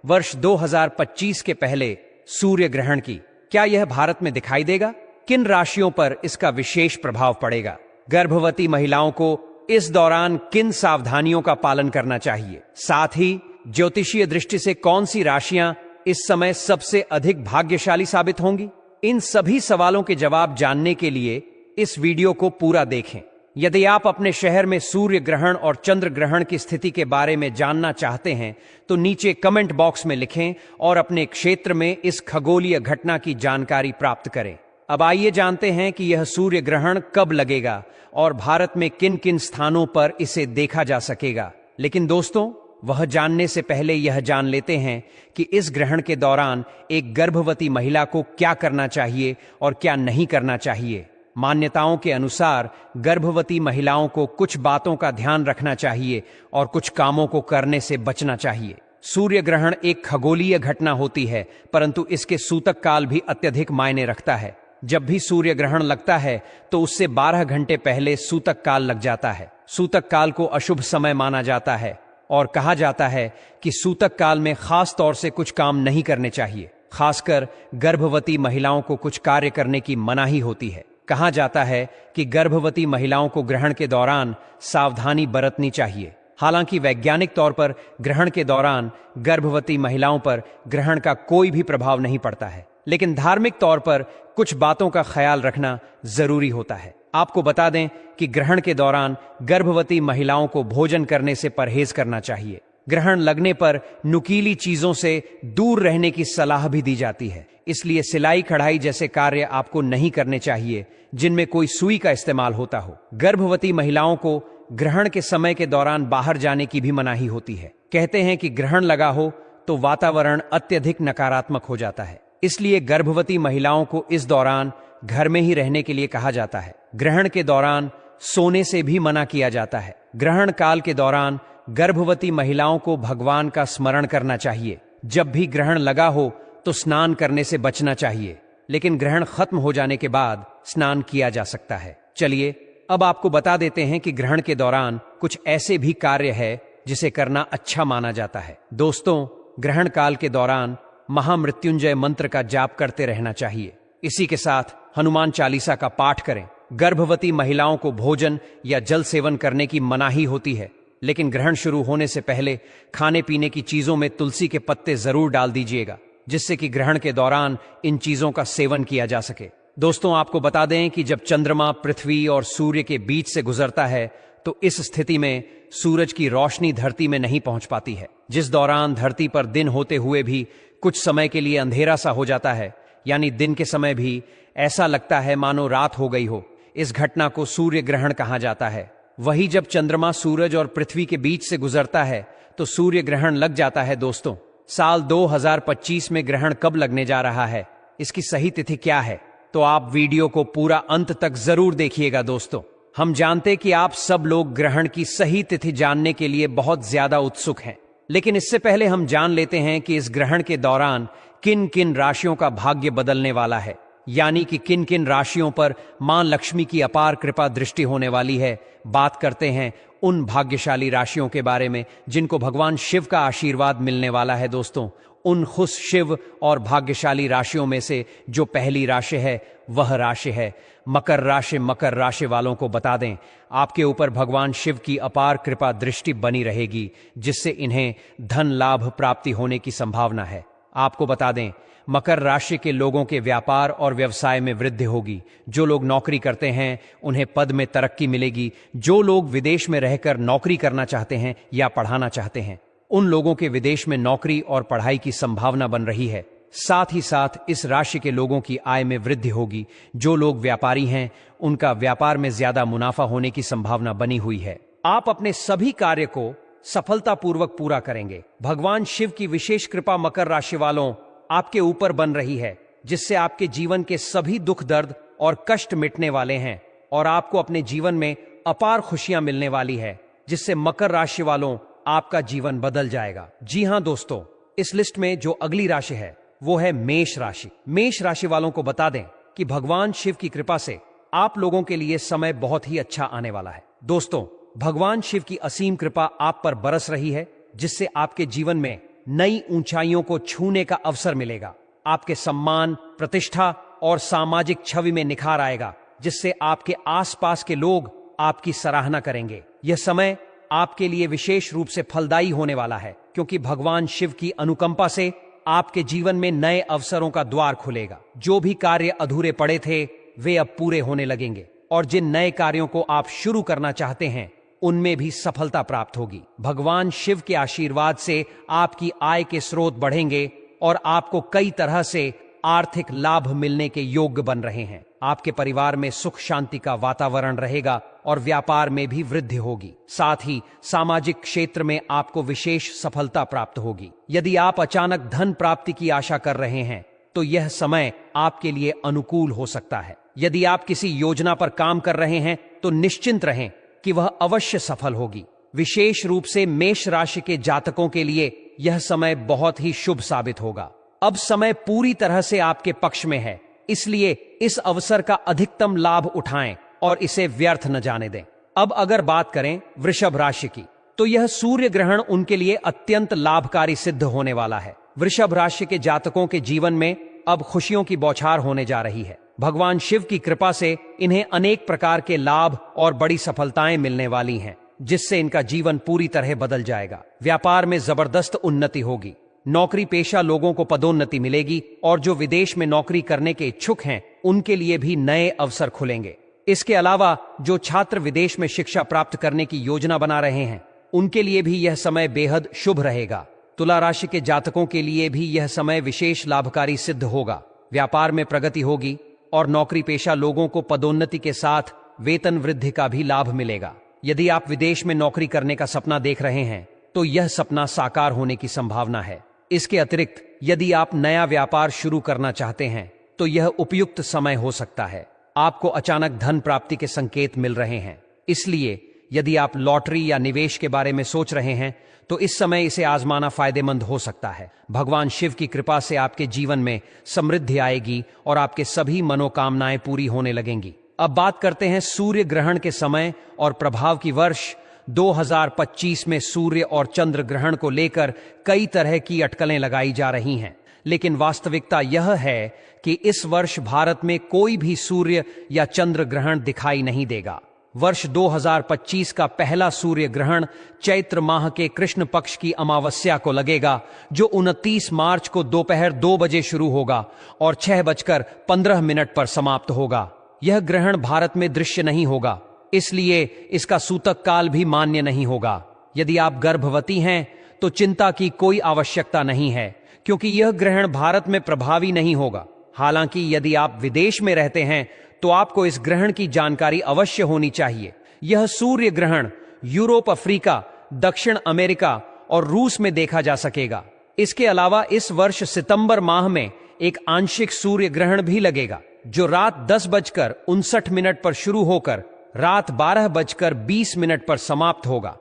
वर्ष 2025 के पहले सूर्य ग्रहण की। क्या यह भारत में दिखाई देगा? किन राशियों पर इसका विशेष प्रभाव पड़ेगा? गर्भवती महिलाओं को इस दौरान किन सावधानियों का पालन करना चाहिए? साथ ही ज्योतिषीय दृष्टि से कौन सी राशियां इस समय सबसे अधिक भाग्यशाली साबित होंगी? इन सभी सवालों के जवाब जानने के लिए इस वीडियो को पूरा देखें। यदि आप अपने शहर में सूर्य ग्रहण और चंद्र ग्रहण की स्थिति के बारे में जानना चाहते हैं तो नीचे कमेंट बॉक्स में लिखें और अपने क्षेत्र में इस खगोलीय घटना की जानकारी प्राप्त करें। अब आइए जानते हैं कि यह सूर्य ग्रहण कब लगेगा और भारत में किन किन स्थानों पर इसे देखा जा सकेगा। लेकिन दोस्तों, वह जानने से पहले यह जान लेते हैं कि इस ग्रहण के दौरान एक गर्भवती महिला को क्या करना चाहिए और क्या नहीं करना चाहिए। मान्यताओं के अनुसार गर्भवती महिलाओं को कुछ बातों का ध्यान रखना चाहिए और कुछ कामों को करने से बचना चाहिए। सूर्य ग्रहण एक खगोलीय घटना होती है, परंतु इसके सूतक काल भी अत्यधिक मायने रखता है। जब भी सूर्य ग्रहण लगता है तो उससे 12 घंटे पहले सूतक काल लग जाता है। सूतक काल को अशुभ समय माना जाता है और कहा जाता है कि सूतक काल में खास तौर से कुछ काम नहीं करने चाहिए। खासकर गर्भवती महिलाओं को कुछ कार्य करने की मनाही होती है। कहा जाता है कि गर्भवती महिलाओं को ग्रहण के दौरान सावधानी बरतनी चाहिए। हालांकि वैज्ञानिक तौर पर ग्रहण के दौरान गर्भवती महिलाओं पर ग्रहण का कोई भी प्रभाव नहीं पड़ता है, लेकिन धार्मिक तौर पर कुछ बातों का ख्याल रखना जरूरी होता है। आपको बता दें कि ग्रहण के दौरान गर्भवती महिलाओं को भोजन करने से परहेज करना चाहिए। ग्रहण लगने पर नुकीली चीजों से दूर रहने की सलाह भी दी जाती है। इसलिए सिलाई कढ़ाई जैसे कार्य आपको नहीं करने चाहिए जिनमें कोई सुई का इस्तेमाल होता हो। गर्भवती महिलाओं को ग्रहण के समय के दौरान बाहर जाने की भी मनाही होती है। कहते हैं कि ग्रहण लगा हो तो वातावरण अत्यधिक नकारात्मक हो जाता है, इसलिए गर्भवती महिलाओं को इस दौरान घर में ही रहने के लिए कहा जाता है। ग्रहण के दौरान सोने से भी मना किया जाता है। ग्रहण काल के दौरान गर्भवती महिलाओं को भगवान का स्मरण करना चाहिए। जब भी ग्रहण लगा हो तो स्नान करने से बचना चाहिए, लेकिन ग्रहण खत्म हो जाने के बाद स्नान किया जा सकता है। चलिए अब आपको बता देते हैं कि ग्रहण के दौरान कुछ ऐसे भी कार्य है जिसे करना अच्छा माना जाता है। दोस्तों, ग्रहण काल के दौरान महामृत्युंजय मंत्र का जाप करते रहना चाहिए। इसी के साथ हनुमान चालीसा का पाठ करें। गर्भवती महिलाओं को भोजन या जल सेवन करने की मनाही होती है, लेकिन ग्रहण शुरू होने से पहले खाने पीने की चीजों में तुलसी के पत्ते जरूर डाल दीजिएगा, जिससे कि ग्रहण के दौरान इन चीजों का सेवन किया जा सके। दोस्तों, आपको बता दें कि जब चंद्रमा पृथ्वी और सूर्य के बीच से गुजरता है तो इस स्थिति में सूरज की रोशनी धरती में नहीं पहुंच पाती है, जिस दौरान धरती पर दिन होते हुए भी कुछ समय के लिए अंधेरा सा हो जाता है, यानी दिन के समय भी ऐसा लगता है मानो रात हो गई हो। इस घटना को सूर्य ग्रहण कहा जाता है। वही जब चंद्रमा सूरज और पृथ्वी के बीच से गुजरता है तो सूर्य ग्रहण लग जाता है। दोस्तों, साल 2025 में ग्रहण कब लगने जा रहा है, इसकी सही तिथि क्या है, तो आप वीडियो को पूरा अंत तक जरूर देखिएगा। दोस्तों, हम जानते कि आप सब लोग ग्रहण की सही तिथि जानने के लिए बहुत ज्यादा उत्सुक हैं, लेकिन इससे पहले हम जान लेते हैं कि इस ग्रहण के दौरान किन किन राशियों का भाग्य बदलने वाला है, यानी कि किन किन राशियों पर मां लक्ष्मी की अपार कृपा दृष्टि होने वाली है। बात करते हैं उन भाग्यशाली राशियों के बारे में जिनको भगवान शिव का आशीर्वाद मिलने वाला है। दोस्तों, उन खुश शिव और भाग्यशाली राशियों में से जो पहली राशि है वह राशि है मकर राशि। मकर राशि वालों को बता दें, आपके ऊपर भगवान शिव की अपार कृपा दृष्टि बनी रहेगी, जिससे इन्हें धन लाभ प्राप्ति होने की संभावना है। आपको बता दें, मकर राशि के लोगों के व्यापार और व्यवसाय में वृद्धि होगी। जो लोग नौकरी करते हैं उन्हें पद में तरक्की मिलेगी। जो लोग विदेश में रहकर नौकरी करना चाहते हैं या पढ़ाना चाहते हैं, उन लोगों के विदेश में नौकरी और पढ़ाई की संभावना बन रही है। साथ ही साथ इस राशि के लोगों की आय में वृद्धि होगी। जो लोग व्यापारी हैं उनका व्यापार में ज्यादा मुनाफा होने की संभावना बनी हुई है। आप अपने सभी कार्य को सफलतापूर्वक पूरा करेंगे। भगवान शिव की विशेष कृपा मकर राशि वालों आपके ऊपर बन रही है, जिससे आपके जीवन के सभी दुख दर्द और कष्ट मिटने वाले हैं और आपको अपने जीवन में अपार खुशियां मिलने वाली है, जिससे मकर राशि वालों आपका जीवन बदल जाएगा। जी हां दोस्तों, इस लिस्ट में जो अगली राशि है वो है मेष राशि। मेष राशि वालों को बता दें कि भगवान शिव की कृपा से आप लोगों के लिए समय बहुत ही अच्छा आने वाला है। दोस्तों, भगवान शिव की असीम कृपा आप पर बरस रही है, जिससे आपके जीवन में नई ऊंचाइयों को छूने का अवसर मिलेगा। आपके सम्मान, प्रतिष्ठा और सामाजिक छवि में निखार आएगा, जिससे आपके आसपास के लोग आपकी सराहना करेंगे। यह समय आपके लिए विशेष रूप से फलदायी होने वाला है, क्योंकि भगवान शिव की अनुकंपा से आपके जीवन में नए अवसरों का द्वार खुलेगा। जो भी कार्य अधूरे पड़े थे वे अब पूरे होने लगेंगे, और जिन नए कार्यों को आप शुरू करना चाहते हैं उनमें भी सफलता प्राप्त होगी। भगवान शिव के आशीर्वाद से आपकी आय के स्रोत बढ़ेंगे और आपको कई तरह से आर्थिक लाभ मिलने के योग्य बन रहे हैं। आपके परिवार में सुख शांति का वातावरण रहेगा और व्यापार में भी वृद्धि होगी। साथ ही सामाजिक क्षेत्र में आपको विशेष सफलता प्राप्त होगी। यदि आप अचानक धन प्राप्ति की आशा कर रहे हैं तो यह समय आपके लिए अनुकूल हो सकता है। यदि आप किसी योजना पर काम कर रहे हैं तो निश्चिंत रहें कि वह अवश्य सफल होगी। विशेष रूप से मेष राशि के जातकों के लिए यह समय बहुत ही शुभ साबित होगा। अब समय पूरी तरह से आपके पक्ष में है, इसलिए इस अवसर का अधिकतम लाभ उठाएं और इसे व्यर्थ न जाने दें। अब अगर बात करें वृषभ राशि की, तो यह सूर्य ग्रहण उनके लिए अत्यंत लाभकारी सिद्ध होने वाला है। वृषभ राशि के जातकों के जीवन में अब खुशियों की बौछार होने जा रही है। भगवान शिव की कृपा से इन्हें अनेक प्रकार के लाभ और बड़ी सफलताएं मिलने वाली हैं, जिससे इनका जीवन पूरी तरह बदल जाएगा। व्यापार में जबरदस्त उन्नति होगी। नौकरी पेशा लोगों को पदोन्नति मिलेगी और जो विदेश में नौकरी करने के इच्छुक हैं उनके लिए भी नए अवसर खुलेंगे। इसके अलावा जो छात्र विदेश में शिक्षा प्राप्त करने की योजना बना रहे हैं उनके लिए भी यह समय बेहद शुभ रहेगा। तुला राशि के जातकों के लिए भी यह समय विशेष लाभकारी सिद्ध होगा। व्यापार में प्रगति होगी और नौकरी पेशा लोगों को पदोन्नति के साथ वेतन वृद्धि का भी लाभ मिलेगा। यदि आप विदेश में नौकरी करने का सपना देख रहे हैं तो यह सपना साकार होने की संभावना है। इसके अतिरिक्त यदि आप नया व्यापार शुरू करना चाहते हैं तो यह उपयुक्त समय हो सकता है। आपको अचानक धन प्राप्ति के संकेत मिल रहे हैं, इसलिए यदि आप लॉटरी या निवेश के बारे में सोच रहे हैं तो इस समय इसे आजमाना फायदेमंद हो सकता है। भगवान शिव की कृपा से आपके जीवन में समृद्धि आएगी और आपके सभी मनोकामनाएं पूरी होने लगेंगी। अब बात करते हैं सूर्य ग्रहण के समय और प्रभाव की। वर्ष 2025 में सूर्य और चंद्र ग्रहण को लेकर कई तरह की अटकलें लगाई जा रही हैं, लेकिन वास्तविकता यह है कि इस वर्ष भारत में कोई भी सूर्य या चंद्र ग्रहण दिखाई नहीं देगा। वर्ष 2025 का पहला सूर्य ग्रहण चैत्र माह के कृष्ण पक्ष की अमावस्या को लगेगा, जो 29 मार्च को दोपहर 2 बजे शुरू होगा और 6:15 पर समाप्त होगा। यह ग्रहण भारत में दृश्य नहीं होगा, इसलिए इसका सूतक काल भी मान्य नहीं होगा। यदि आप गर्भवती हैं तो चिंता की कोई आवश्यकता नहीं है, क्योंकि यह ग्रहण भारत में प्रभावी नहीं होगा। हालांकि यदि आप विदेश में रहते हैं तो आपको इस ग्रहण की जानकारी अवश्य होनी चाहिए। यह सूर्य ग्रहण यूरोप, अफ्रीका, दक्षिण अमेरिका और रूस में देखा जा सकेगा। इसके अलावा इस वर्ष सितंबर माह में एक आंशिक सूर्य ग्रहण भी लगेगा, जो रात 10:59 पर शुरू होकर रात 12:20 पर समाप्त होगा।